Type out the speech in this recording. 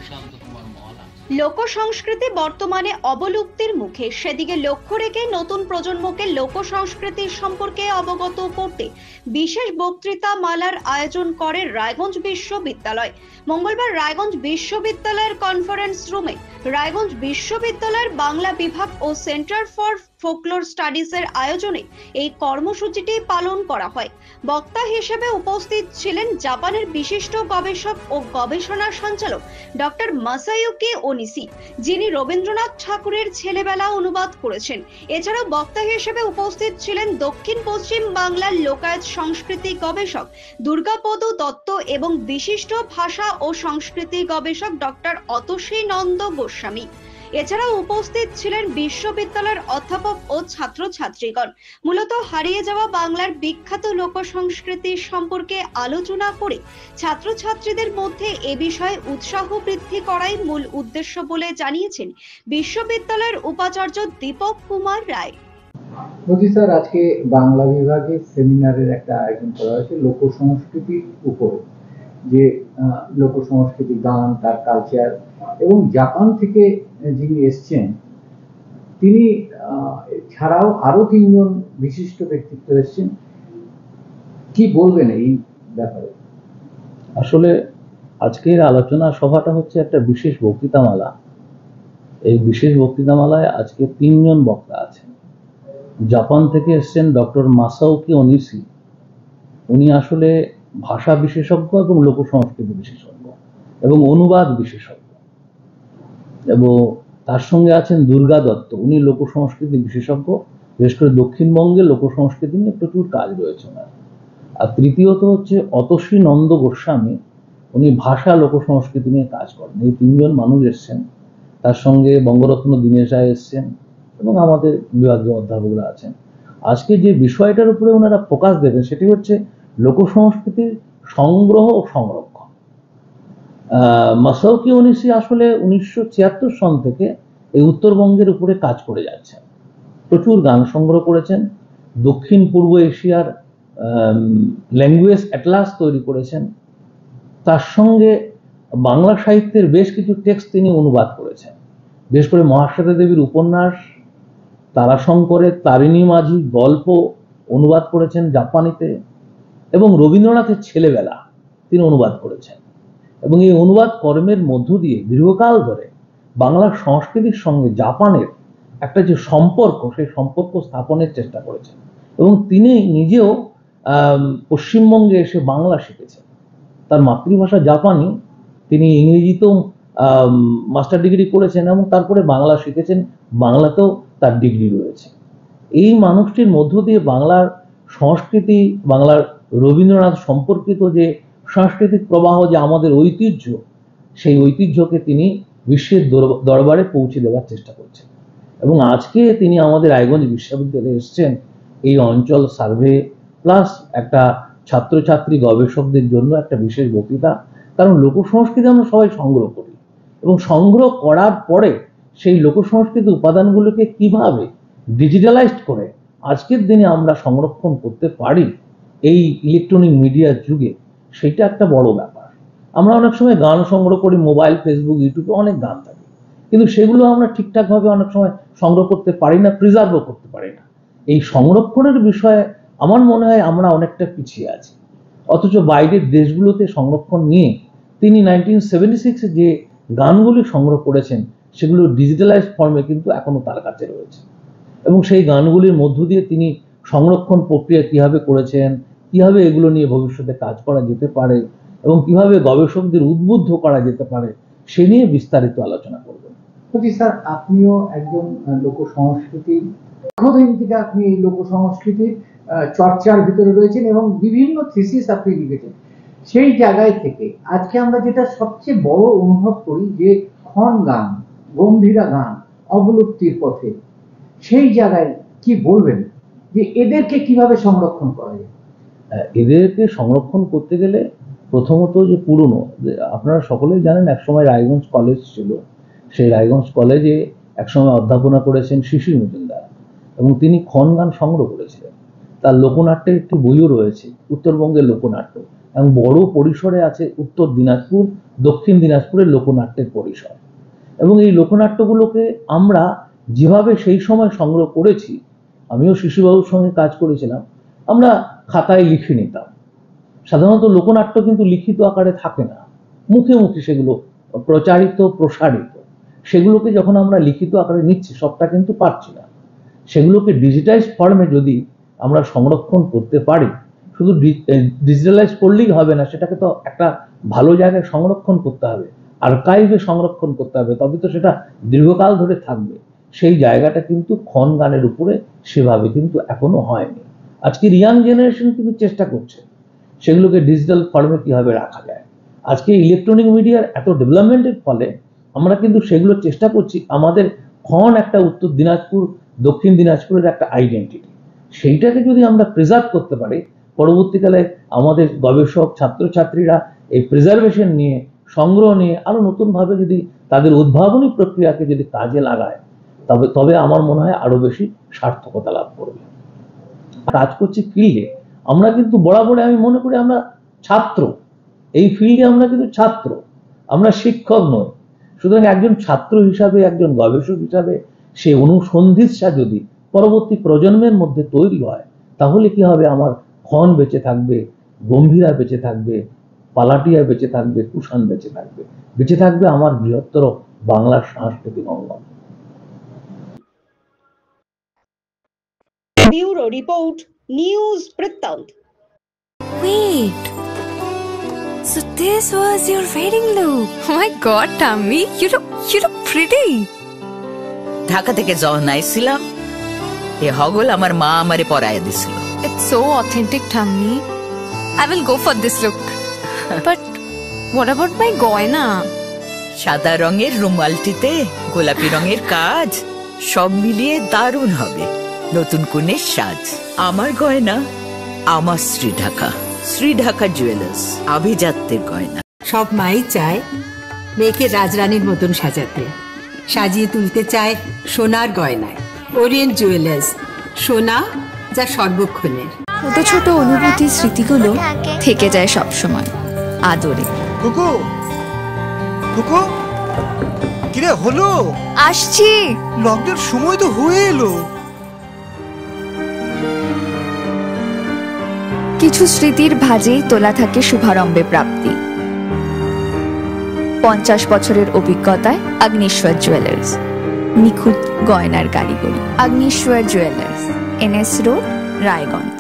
প্রশান্ত কুমার মহলা। লোক সংস্কৃতি বর্তমানে অবলুপ্তির মুখে, সেদিকে লক্ষ্য রেখে নতুন প্রজন্মকে লোক সংস্কৃতির সম্পর্কে অবগত করতে বিশেষ বক্তৃতা মালার আয়োজন করে রায়গঞ্জ বিশ্ববিদ্যালয়। মঙ্গলবার রায়গঞ্জ বিশ্ববিদ্যালয়ের কনফারেন্স রুমে রায়গঞ্জ বিশ্ববিদ্যালয়ের বাংলা বিভাগ ও সেন্টার ফর ফোকলোর স্টাডিজের আয়োজনে এই কর্মসূচিটি পালন করা হয়। বক্তা হিসেবে উপস্থিত ছিলেন জাপানের বিশিষ্ট গবেষক ও গবেষণা সঞ্চালক ডক্টর মাসায়ুকি ওনিশি, যিনি রবীন্দ্রনাথ ঠাকুরের ছেলেবেলা অনুবাদ করেছেন। এছাড়াও বক্তা হিসেবে উপস্থিত ছিলেন দক্ষিণ পশ্চিম বাংলার লোকায়ত সংস্কৃতি গবেষক দুর্গাপদ দত্ত এবং বিশিষ্ট ভাষা ও সংস্কৃতি গবেষক ডক্টর অতসী নন্দ গোস্বামী। এছাড়াও উপস্থিত ছিলেন বিশ্ববিদ্যালয়ের অধ্যাপক ও ছাত্রছাত্রীগণ। মূলত হারিয়ে যাওয়া বাংলার বিখ্যাত লোক সংস্কৃতি সম্পর্কে আলোচনা করে ছাত্রছাত্রীদের মধ্যে এ বিষয়ে উৎসাহ বৃদ্ধি করাই মূল উদ্দেশ্য বলে জানিয়েছেন বিশ্ববিদ্যালয়ের উপাচার্য দীপক কুমার রায়। মোদি স্যার, আজকে বাংলা বিভাগে সেমিনারের একটা আয়োজন করা হয়েছে লোক সংস্কৃতির উপরে, যে লোক সংস্কৃতি, গান, তার কালচার, এবং জাপান থেকে যিনি এসছেন তিনি ছাড়াও আরো 3 জন বিশিষ্ট ব্যক্তিত্ব এসছেন। কি বলবেন এই ব্যাপারে? আসলে আজকের আলোচনা সভাটা হচ্ছে একটা বিশেষ বক্তৃতামালা। এই বিশেষ বক্তৃতামালায় আজকে 3 জন বক্তা আছেন। জাপান থেকে এসছেন ডক্টর মাসাওকি ওনিশি। উনি আসলে ভাষা বিশেষজ্ঞ এবং লোক সংস্কৃতি বিশেষজ্ঞ এবং অনুবাদ বিশেষজ্ঞ। এবং তার সঙ্গে আছেন দুর্গা দত্ত, উনি লোক সংস্কৃতি বিশেষজ্ঞ, বিশেষ করে দক্ষিণবঙ্গে লোক সংস্কৃতি নিয়ে প্রচুর কাজ রয়েছে ওনার। আর তৃতীয়ত হচ্ছে অতসী নন্দ গোস্বামী, উনি ভাষা লোক সংস্কৃতি নিয়ে কাজ করেন। এই 3 জন মানুষ এসছেন। তার সঙ্গে বঙ্গরত্ন দীনেশ রায় এসছেন এবং আমাদের বিভাগীয় অধ্যাপকরা আছেন। আজকে যে বিষয়টার উপরে ওনারা ফোকাস দেবেন সেটি হচ্ছে লোক সংস্কৃতির সংগ্রহ ও সংরক্ষণ। মাসাওকি ওনিশি আসলে 1976 সন থেকে এই উত্তরবঙ্গের উপরে কাজ করে যাচ্ছেন। প্রচুর গান সংগ্রহ করেছেন, দক্ষিণ পূর্ব এশিয়ার ল্যাঙ্গুয়েজ অ্যাটলাস তৈরি করেছেন। তার সঙ্গে বাংলা সাহিত্যের বেশ কিছু টেক্সট তিনি অনুবাদ করেছেন, বিশেষ করে মহাশ্বেতা দেবীর উপন্যাস, তারাশঙ্করের তারিণী মাঝি গল্প অনুবাদ করেছেন জাপানিতে, এবং রবীন্দ্রনাথের ছেলেবেলা তিনি অনুবাদ করেছেন। এবং এই অনুবাদ কর্মের মধ্য দিয়ে দীর্ঘকাল ধরে বাংলার সংস্কৃতির সঙ্গে জাপানের একটা যে সম্পর্ক, সেই সম্পর্ক স্থাপনের চেষ্টা করেছেন। এবং তিনি নিজেও পশ্চিমবঙ্গে এসে বাংলা শিখেছেন। তার মাতৃভাষা জাপানি, তিনি ইংরেজিতেও মাস্টার ডিগ্রি করেছেন এবং তারপরে বাংলা শিখেছেন, বাংলাতেও তার ডিগ্রি রয়েছে। এই মানুষটির মধ্য দিয়ে বাংলার সংস্কৃতি, বাংলার রবীন্দ্রনাথ সম্পর্কিত যে সাংস্কৃতিক প্রবাহ, যে আমাদের ঐতিহ্য, সেই ঐতিহ্যকে তিনি বিশ্বের দরবারে পৌঁছে দেওয়ার চেষ্টা করছেন। এবং আজকে তিনি আমাদের রায়গঞ্জ বিশ্ববিদ্যালয়ে এসছেন এই অঞ্চল সার্ভে প্লাস একটা ছাত্রছাত্রী গবেষকদের জন্য একটা বিশেষ বক্তৃতা। কারণ লোক সংস্কৃতি আমরা সবাই সংগ্রহ করি এবং সংগ্রহ করার পরে সেই লোক সংস্কৃতি উপাদানগুলোকে কিভাবে ডিজিটালাইজড করে আজকের দিনে আমরা সংরক্ষণ করতে পারি এই ইলেকট্রনিক মিডিয়ার যুগে, সেটা একটা বড় ব্যাপার। আমরা অনেক সময় গান সংগ্রহ করি, মোবাইল, ফেসবুক, ইউটিউবে অনেক গান থাকে, কিন্তু সেগুলো আমরা ঠিকঠাকভাবে অনেক সময় সংগ্রহ করতে পারি না, প্রিজার্ভও করতে পারি না। এই সংরক্ষণের বিষয়ে আমার মনে হয় আমরা অনেকটা পিছিয়ে আছি। অথচ বাইরের দেশগুলোতে সংরক্ষণ নিয়ে তিনি 1976 যে গানগুলি সংগ্রহ করেছেন সেগুলো ডিজিটালাইজড ফর্মে কিন্তু এখনো তার কাছে রয়েছে। এবং সেই গানগুলির মধ্য দিয়ে তিনি সংরক্ষণ প্রক্রিয়া কিভাবে করেছেন, কিভাবে এগুলো নিয়ে ভবিষ্যতে কাজ করা যেতে পারে এবং কিভাবে গবেষকদের উদ্বুদ্ধ করা যেতে পারে, সে নিয়ে বিস্তারিত আলোচনা করবেন। স্যার, আপনিও একজন লোক সংস্কৃতি, দীর্ঘদিন থেকে আপনি এই লোক সংস্কৃতির চর্চার ভিতরে রয়েছেন এবং বিভিন্ন থিসিস আপনি লিখেছেন। সেই জায়গায় থেকে আজকে আমরা যেটা সবচেয়ে বড় অনুভব করি যে খন গান, গম্ভীরা গান অবলুপ্তির পথে, সেই জায়গায় কি বলবেন যে এদেরকে কিভাবে সংরক্ষণ করা যায়? এদেরকে সংরক্ষণ করতে গেলে প্রথমত যে পুরনো, আপনারা সকলেই জানেন একসময় রায়গঞ্জ কলেজ ছিল, সেই রায়গঞ্জ কলেজে একসময় অধ্যাপনা করেছেন শিশির মজুমদার এবং তিনি খন গান সংগ্রহ করেছিলেন। তার লোকনাট্যের একটি বইও রয়েছে, উত্তরবঙ্গের লোকনাট্য, এবং বড় পরিসরে আছে উত্তর দিনাজপুর, দক্ষিণ দিনাজপুরের লোকনাট্যের পরিসর। এবং এই লোকনাট্যগুলোকে আমরা যেভাবে সেই সময় সংগ্রহ করেছি, আমিও শিশুবাবুর সঙ্গে কাজ করেছিলাম, আমরা খাতায় লিখে নিতাম। সাধারণত লোকনাট্য কিন্তু লিখিত আকারে থাকে না, মুখে মুখে সেগুলো প্রচারিত প্রসারিত। সেগুলোকে যখন আমরা লিখিত আকারে নিচ্ছি, সবটা কিন্তু পারছি না, সেগুলোকে ডিজিটাইজ ফর্মে যদি আমরা সংরক্ষণ করতে পারি, শুধু ডিজিটালাইজ করলেই হবে না, সেটাকে তো একটা ভালো জায়গায় সংরক্ষণ করতে হবে, আর্কাইভে সংরক্ষণ করতে হবে, তবে তো সেটা দীর্ঘকাল ধরে থাকবে। সেই জায়গাটা কিন্তু খন গানের উপরে সেভাবে কিন্তু এখনো হয়নি। আজকের ইয়াং জেনারেশন কিন্তু চেষ্টা করছে সেগুলোকে ডিজিটাল ফর্মে কিভাবে রাখা যায়। আজকে ইলেকট্রনিক মিডিয়ার এত ডেভেলপমেন্টের ফলে আমরা কিন্তু সেগুলো চেষ্টা করছি। আমাদের খন একটা উত্তর দিনাজপুর, দক্ষিণ দিনাজপুরের একটা আইডেন্টিটি, সেইটাকে যদি আমরা প্রিজার্ভ করতে পারি, পরবর্তীকালে আমাদের গবেষক ছাত্রছাত্রীরা এই প্রিজার্ভেশন নিয়ে, সংগ্রহ নিয়ে আরো নতুনভাবে যদি তাদের উদ্ভাবনী প্রক্রিয়াকে যদি কাজে লাগায়, তবে আমার মনে হয় আরো বেশি সার্থকতা লাভ করবে। কাজ করছি ফিল্ডে, আমরা কিন্তু বরাবর, আমি মনে করি আমরা ছাত্র, এই ফিল্ডে আমরা কিন্তু ছাত্র, আমরা শিক্ষক নই। সুতরাং একজন ছাত্র হিসাবে, একজন গবেষক হিসাবে সে অনুসন্ধিৎসা যদি পরবর্তী প্রজন্মের মধ্যে তৈরি হয়, তাহলে কি হবে? আমার খন বেঁচে থাকবে, গম্ভীরা বেঁচে থাকবে, পালাটিয়া বেঁচে থাকবে, কুষাণ বেঁচে থাকবে, বেঁচে থাকবে আমার বৃহত্তর বাংলার সাংস্কৃতিক অঙ্গন। ব্যুরো রিপোর্ট, নিউজ বৃত্তান্ত। Wait. So this was your wedding look. Oh my God, Tammy, you look pretty. Dhaka থেকে যখন আইছিলাম, এ হগল আমার মা আমারে পরাইয়া দিছিল। It's so authentic, Tammy. I will go for this look. But what about my goina? সাদা রঙের রুমালটিতে গোলাপি রঙের কাজ, সব মিলিয়ে দারুণ হবে নতুন কনের সাজ। আমার গয়না আমার শ্রীঢাকা জুয়েলার্স, আভিজাত্যের গয়না। সব মাই চায় মেয়েকে রাজরানীর মতন সাজাতে, সাজিয়ে তুলতে চায় সোনার গয়নায়। ওরিয়েন্ট জুয়েলার্স, সোনা যা সর্বক্ষণের। ছোট ছোট অনুভূতি, স্মৃতিগুলো থেকে যায় সব সময় আদরে। কুকু কুকু, কিরে হলো? আসছি। লকডাউন সময় তো হয়ে এলো। কিছু স্মৃতির ভাজেই তোলা থাকে শুভারম্ভে প্রাপ্তি। 50 বছরের অভিজ্ঞতায় অগ্নিশ্বর জুয়েলার্স, নিখুঁত গয়নার কারিগরি। Agnishwar jewellers, NS road, Raiganj.